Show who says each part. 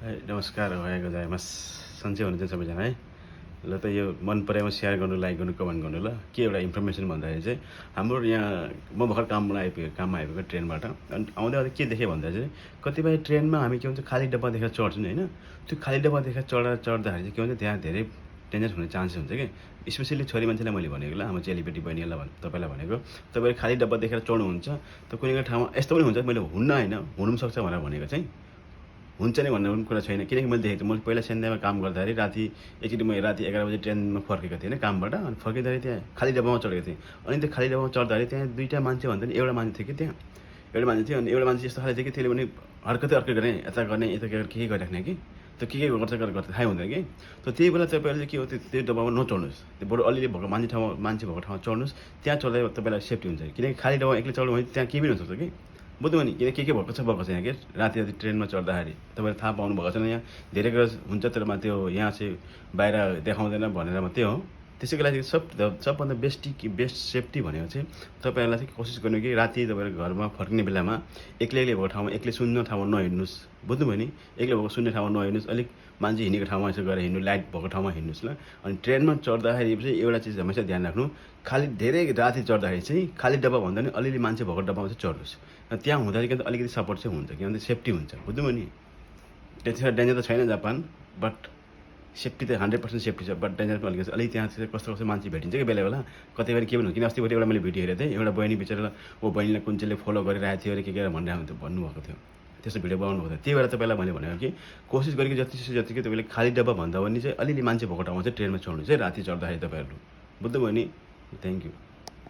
Speaker 1: नमस्कार ओहायो गोजाइमास सन्चै हुनुहुन्छ सबैजना है। ल त यो मन परेमा सेयर गर्नु, लाइक गर्नु, कमेन्ट गर्नु ल। के एउटा इन्फर्मेसन भन्दाखेरि चाहिँ हाम्रो यहाँ म भर्खर काममा आइपुगेको ट्रेनबाट। अनि आउँदै के देखेँ भन्दा चाहिँ कतिपय ट्रेनमा हामी के भन्छ खाली डब्बा देखेर चढ्छौँ नि होइन। त्यो खाली डब्बा देखेर चढ्दाखेरि चाहिँ के भन्छ त्यहाँ धेरै डेन्जर हुने चान्सेस हुन्छ कि। स्पेसली छोरी मान्छेलाई मैले भनेको ल, हाम्रो चेलीबेटी बहिनीलाई तपाईँलाई भनेको, तपाईँले खाली डब्बा देखेर चढ्नुहुन्छ त कुनै ठाउँमा यस्तो पनि हुन्छ, मैले हुन्न होइन हुनु पनि सक्छ भनेर भनेको चाहिँ हुन्छ नि भन्ने पनि कुरा छैन। किनकि मैले देखेको थिएँ, मैले पहिला सेन्दामा काम गर्दाखेरि एकचोटि म राति 11 बजे ट्रेनमा फर्केको थिएँ होइन कामबाट। अनि फर्किँदाखेरि त्यहाँ खाली डब्बामा चढेको थिएँ। अनि त्यो खाली डब्बामा चढ्दाखेरि त्यहाँ दुईवटा मान्छे भन्दा नि एउटा मान्छे थियो कि त्यहाँ एउटा मान्छे थियो। अनि एउटा मान्छे यस्तो खाले थियो कि त्यसले पनि हरकतै अर्कै गर्ने, यता गर्ने यता के गरिराख्ने कि त्यो के गर्छ गर्छ थाहै हुँदैन कि। त त्यही बेला तपाईँहरूले के हो त्यो डब्बामा नचढ्नुहोस्। त्यो बरु अलिअलि भएको मान्छे भएको ठाउँमा चढ्नुहोस्। त्यहाँ चढ्दा तपाईँलाई सेफ्टी हुन्छ। किनकि खाली डब्बा एक्लै चढ्नु भने त्यहाँ केही पनि हुनसक्छ कि, बुझ्नु नि। किन के भएको छ यहाँ कि राति ट्रेनमा चढ्दाखेरि तपाईँले थाहा पाउनु भएको छैन। यहाँ धेरै कुरा हुन्छ तर त्यो यहाँ चाहिँ बाहिर देखाउँदैन भनेर मात्रै हो। त्यसैको लागि सबभन्दा बेस्ट सेफ्टी भनेको चाहिँ तपाईँहरूलाई चाहिँ कोसिस गर्नु कि राति तपाईँहरू घरमा फर्किने बेलामा एक्लै भएको ठाउँमा, एक्लै शून्य ठाउँमा नहिँड्नुहोस्, बुझ्नुभयो नि। एक्लै भएको शून्य ठाउँमा नहिँड्नुहोस्, अलिक मान्छे हिँडेको ठाउँमा यसो गरेर हिँड्नु, लाइट भएको ठाउँमा हिँड्नुहोस् ल। अनि ट्रेनमा चढ्दाखेरि चाहिँ एउटा चिज हमेसा ध्यान राख्नु, खाली धेरै राति चढ्दाखेरि चाहिँ खाली डब्बा भन्दा नि अलिअलि मान्छे भएको डब्बामा चाहिँ चढ्नुहोस्। त्यहाँ हुँदाखेरि के अलिकति सपोर्ट चाहिँ हुन्छ, किनभने सेफ्टी हुन्छ, बुझ्नुभयो नि। त्यति डेन्जर त छैन जापान, बट सेफ्टी त 100% सेफ्टी छ। बट डेन्जर पनि अलिक त्यहाँ चाहिँ कस्तो मान्छे भेटिन्छ कि बेला बेला कति बेला के पनि। किन अस्तिपट्टि एउटा मैले भिडियो हेरेको थिएँ, एउटा बहिनी बिचरा बहिनीलाई कुन चाहिँले फलो गरिरहेको थियो अरे के भनेर भन्नुभएको थियो, त्यस्तो भिडियो बनाउनु भएको थियो। त्यही भएर तपाईँलाई मैले भनेको कि कोसिस गरेको जतिकै तपाईँले खाली डब्बा भन्दा पनि चाहिँ अलिअलि मान्छे भएको ठाउँमा चाहिँ ट्रेनमा चढ्नु चाहिँ राति चढ्दाखेरि तपाईँहरू, बुझ्नुभयो नि। Thank you.